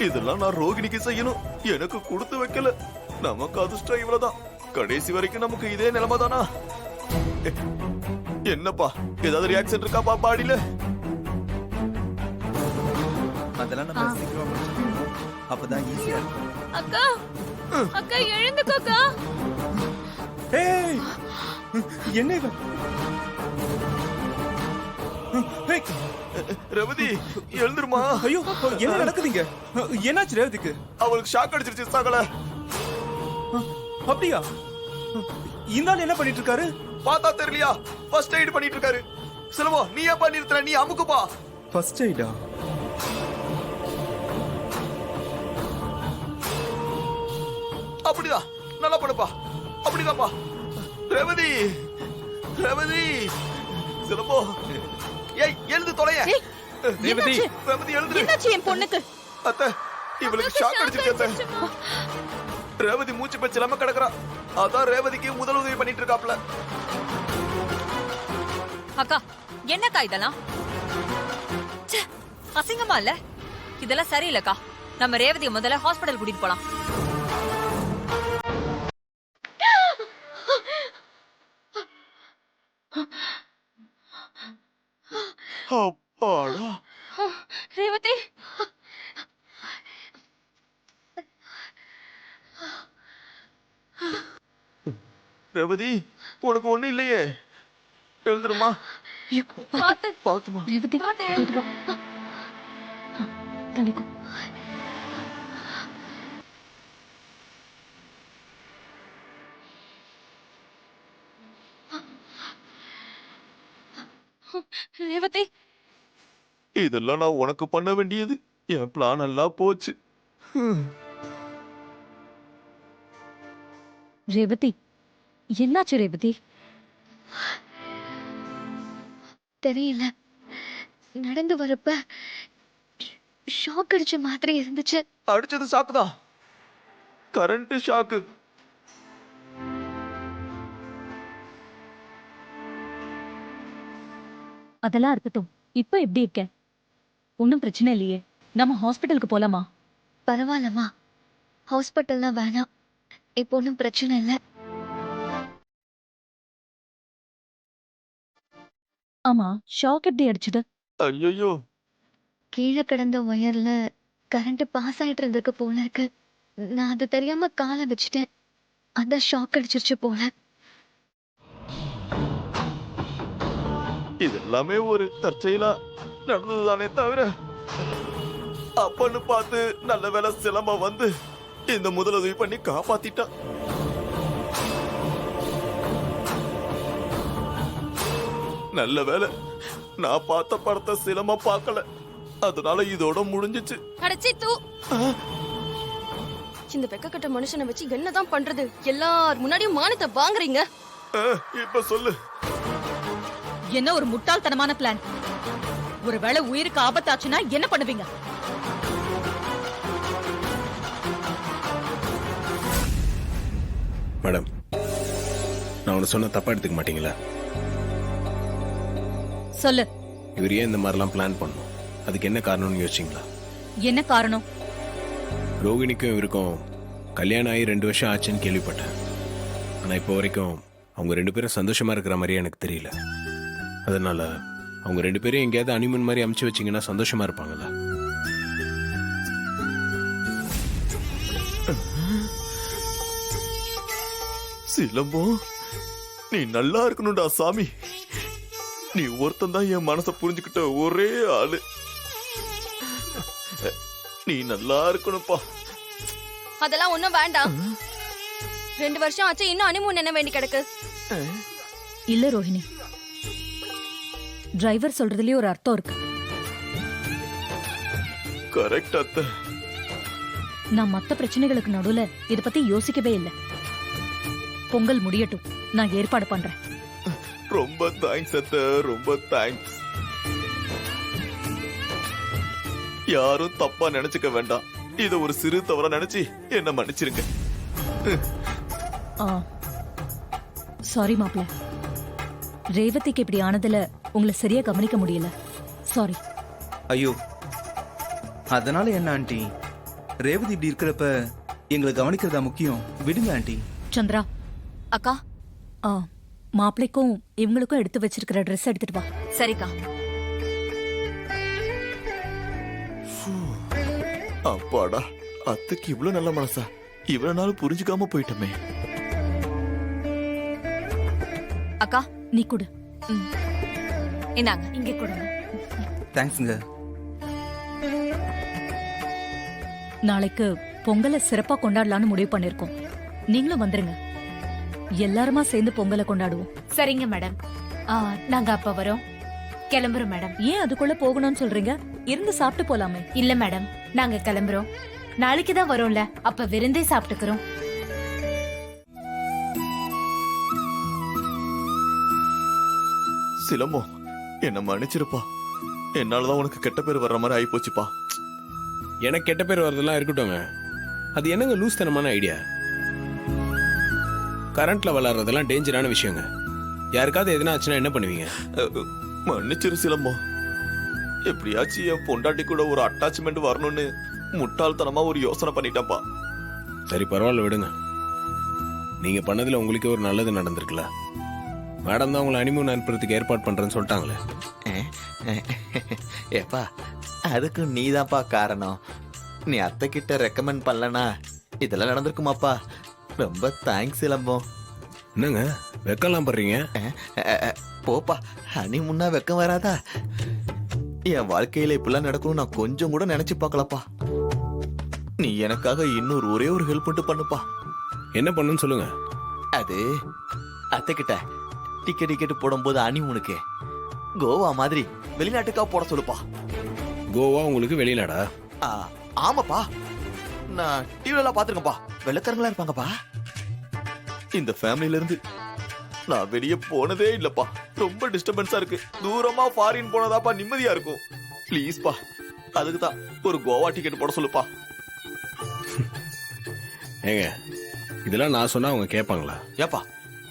இதெல்லாம் நான் ரோகிணிக்கு செய்யணும். எனக்கு கொடுத்து வைக்கல. நமக்கு அதிர்ஷ்டம் இவ்வளவுதான். கடைசி வரைக்கும் நமக்கு இதே நிலைமை தானா? என்னப்பா ஏதாவது ரியாக்ஷன் இருக்காப்பா பாடியில? அதெல்லாம் நம்ம சீக்கிரமா முடிச்சிடணும். அப்பதான் ஈஸியா இருக்கும். அக்கா அக்கா எழுந்துக்கோக்கா. ஏய் என்ன இது? ஏய், ரேவதி எழுந்துருமா. ஐயோ என்ன நடக்குதுங்க? என்னாச்சு ரேவதிக்கு? அவளுக்கு ஷாக் அடிச்சிருச்சு சகல. அப்படியா? இந்த ஆள் என்ன பண்ணிட்டு இருக்காரு? பார்த்தா தெரியலையா? ஃபர்ஸ்ட் எய்ட் பண்ணிட்டு இருக்காரு. சிலவோ நீ ஏன் பண்ணிருக்க? நீ அமுக்குப்பா. ஃபர்ஸ்ட் எய்டா? அப்படிதான் நல்லா பண்ணுப்பா. அப்படிதான்ப்பா. ரேவதி ரேவதி சிலவோ ஏய் எழுந்து தொலைய. ரேவதி ரேவதி எழுந்து. என்னாச்சு என் பொண்ணுக்கு? அத்தை இவளுக்கு ஷாக் அடிச்சிருச்சு அத்தை. ரேவதி மூச்சு பச்சு இல்லாம கிடக்குறா. அதான் ரேவதிக்கு முதல் உதவி பண்ணிட்டு இருக்காப்ல. அக்கா என்னக்கா இதெல்லாம்? ச்சே, அசிங்கமா இல்ல? இதெல்லாம் சரியில்லக்கா. நம்ம ரேவதியை முதல்ல ஹாஸ்பிடல் கூட்டிட்டு போலாம். அப்பாடா. ரேவதி ரேவதி உனக்கு ஒண்ணு இல்லையே. எழுந்துருமா. பாத்துமா. ரேவதி தள்ளிக்கோ. ரேவதி இதெல்லாம் நான் உனக்கு பண்ண வேண்டியது. என் பிளான் எல்லாம் போச்சு. ரேவதி என்னாச்சு ரேவதி? தெரியல, நடந்து வரப்ப ஷாக் அடிச்ச மாதிரி இருந்துச்சு. அடிச்சது ஷாக்குதான். Current shock. அதெல்லாம் இருக்கட்டும். இப்ப எப்படி இருக்க? ஒன்னும் பிரச்சனை இல்லையே. நம்ம ஹாஸ்பிட்டலுக்கு போலாமா? பரவாயில்லம்மா, ஹாஸ்பிட்டல்லாம் வேணாம். இப்போ ஒன்றும் பிரச்சனை இல்லை. ஆமா, ஷாக் எப்படி அடிச்சது? ஐயோ கீழே கிடந்த ஒயர்ல கரண்ட் பாஸ் ஆயிட்டு இருந்திருக்கு போல இருக்கு. நான் அது தெரியாம காலை வச்சுட்டேன். அதான் ஷாக் அடிச்சிருச்சு போல. இது எல்லாமே ஒரு தற்செயலா நடந்ததுதானே தவிர, அப்பன்னு பார்த்து நல்ல வேலை சிலம்ப வந்து இந்த முதலுதவி பண்ணி காப்பாத்திட்டான். நல்ல வேலை நான் பார்த்த படத்தை சிலம்ப பார்க்கல. அதனால இதோட முடிஞ்சிச்சு. அடச்சி தூ. இந்த வெக்கக்கட்ட மனுஷனை வச்சு என்னதான் பண்றது? எல்லார் முன்னாடியும் மானத்தை வாங்குறீங்க. இப்ப சொல்லு. என்ன ஒரு முட்டாள்தனமான பிளான். ஒருவேளை உயிருக்கு ஆபத்தாச்சுன்னா என்ன பண்ணுவீங்க? மேடம், நான் உன்னை சொன்ன தப்பா எடுத்துக்க மாட்டீங்களா? சொல்லு. இவர் ஏன் இந்த மாதிரிலாம் பிளான் பண்ணும்? அதுக்கு என்ன காரணம்னு யோசிச்சிங்களா? என்ன காரணம்? ரோகிணிக்கும் இவருக்கும் கல்யாணம் ஆகி 2 வருஷம் ஆச்சுன்னு கேள்விப்பட்டேன். ஆனா இப்போ வரைக்கும் அவங்க 2 பேரும் சந்தோஷமா இருக்கிற மாதிரியே எனக்கு தெரியல. அதனால அவங்க 2 பேரும் எங்கேயாவது அனிமன் மாதிரி அமுச்சு வச்சிங்கன்னா சந்தோஷமா இருப்பாங்களா? சிலம்போ, நீ நல்லா இருக்கணும்டா சாமி. நீ ஒருத்தன் தான் என் மனசை புரிஞ்சுக்கிட்ட ஒரே ஆளு. நீ நல்லா இருக்கணும்ப்பா. அதெல்லாம் ஒண்ணும் வேண்டாம். 2 வருஷம் ஆச்சு, இன்னும் அனிமூன் என்ன வேண்டி கிடக்கு? இல்ல ரோஹிணி, டிரைவர் சொல்றதுலயே ஒரு அர்த்தம் இருக்கு. கரெக்ட் அத்தை. நான் மத்த பிரச்சனைகளுக்கு நடுவுல இத பத்தி யோசிக்கவே இல்லை. பொங்கல் முடியட்டும், நான் ஏற்பாடு பண்றேன். ரொம்ப தேங்க்ஸ் அத்தை, ரொம்ப தேங்க்ஸ். யாரும் தப்பா நினைச்சுக்க வேண்டாம். இத ஒரு சிறு தவறா நினைச்சு என்ன மன்னிச்சிருங்க. சாரி மாப்ள. ரேவதிக்கு இப்படி ஆனதுல உங்களை சரியா கவனிக்க முடியல. சாரி. ஐயோ, அதனால என்ன ஆண்டி? ரேவதி இப்படி இருக்கிறப்ப எங்களை கவனிக்கிறதா முக்கியம். விடுங்க ஆண்டி. சந்திரா, அக்கா ஆ, மாப்பிள்ளைக்கும் இவங்களுக்கும் எடுத்து வச்சிருக்கிற ட்ரெஸ் எடுத்துட்டு வா. சரிக்கா. அப்பாடா, அத்தைக்கு இவ்வளவு நல்ல மனசா? இவ்வளவு நாள் புரிஞ்சுக்காம போயிட்டோமே. அக்கா நீ கொடு. இந்தாங்க. இங்க கொடுங்க. தேங்க்ஸுங்க. நாளைக்கு பொங்கலை சிறப்பா கொண்டாடலாம்னு முடிவு பண்ணிருக்கோம். நீங்களும் வந்துருங்க. எல்லாருமா சேர்ந்து பொங்கலை கொண்டாடுவோம். சரிங்க மேடம். நாங்க அப்ப வரோம். கிளம்புறோம் மேடம். ஏன் அதுக்குள்ள போகணும்னு சொல்றீங்க? இருந்து சாப்பிட்டு போலாமே. இல்ல மேடம், நாங்க கிளம்புறோம். நாளைக்கு தான் வரோம்ல, அப்ப விருந்தே சாப்பிட்டுக்கிறோம். சிலம்பம், என்ன மன்னிச்சிருப்பா. என்னாலதான் உனக்கு கெட்ட பேர் வர்ற மாதிரி ஆயிப்போச்சுப்பா. எனக்கு கெட்ட பேர் வரதெல்லாம் இருக்கட்டும்ங்க. அது என்னங்க லூஸ்தனமான ஐடியா? கரண்ட்ல விளாடுறதெல்லாம் டேஞ்சரான விஷயங்க. யாருக்காவது எதுனா ஆச்சுன்னா என்ன பண்ணுவீங்க? மன்னிச்சிரு சிலம்பம். எப்படியாச்சும் என் பொண்டாட்டி கூட ஒரு அட்டாச்மெண்ட் வரணும்னு முட்டாள்தனமா ஒரு யோசனை பண்ணிட்டப்பா. சரி, பரவாயில்ல, விடுங்க. நீங்க பண்ணதுல உங்களுக்கே ஒரு நல்லது நடந்திருக்குல்ல. மேடம் தான் உங்களை அனிமூன் அனுப்புறதுக்கு ஏற்பாடு பண்றேன்னு சொல்லிட்டாங்களே. ஏப்பா, அதுக்கு நீதான்ப்பா காரணம். நீ அத்தை கிட்ட ரெக்கமெண்ட் பண்ணலனா இதெல்லாம் நடந்திருக்குமாப்பா. ரொம்ப தேங்க்ஸ் சிலம்பம். என்னங்க வெக்கலாம் பண்றீங்க? போப்பா, ஹனிமூன்னா வெக்கம் வராதா? என் வாழ்க்கையில இப்படிலாம் நடக்கணும் நான் கொஞ்சம் கூட நினைச்சு பார்க்கலப்பா. நீ எனக்காக இன்னொரு ஒரே ஒரு ஹெல்ப் மட்டும் பண்ணுப்பா. என்ன பண்ணுன்னு சொல்லுங்க. அது அத்தை கிட்ட டிக்கெட் போடும்போது ஹனிமூனுக்கு கோவா மாதிரி வெளிநாட்டுக்கா போட சொல்லுப்பா. கோவா உங்களுக்கு வெளிநாடா? ஆமாப்பா, நான் டிவில பாத்துருக்கப்பா. வெள்ளக்காரங்களா இருப்பாங்கப்பா. இந்த ஃபேமிலில இருந்து நான் வெளியே போனதே இல்லப்பா. ரொம்ப டிஸ்டர்பன்ஸா இருக்கு. தூரமா ஃபாரின் போனதாப்பா நிம்மதியா இருக்கும். ப்ளீஸ்பா, அதுக்கு தான் ஒரு கோவா டிக்கெட் போட சொல்லுப்பா. ஏங்க, இதெல்லாம் நான் சொன்னா அவங்க கேட்பாங்களா? ஏப்பா,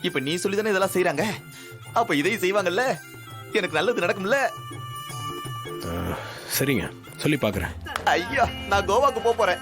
இப்ப நீ சொல்லிதானே இதெல்லாம் செய்யறாங்க, அப்ப இதையும் செய்வாங்கல்ல. எனக்கு நல்லது நடக்கும்ல. சரிங்க, சொல்லி பாக்குறேன். ஐயா, நான் கோவாக்கு போறேன்.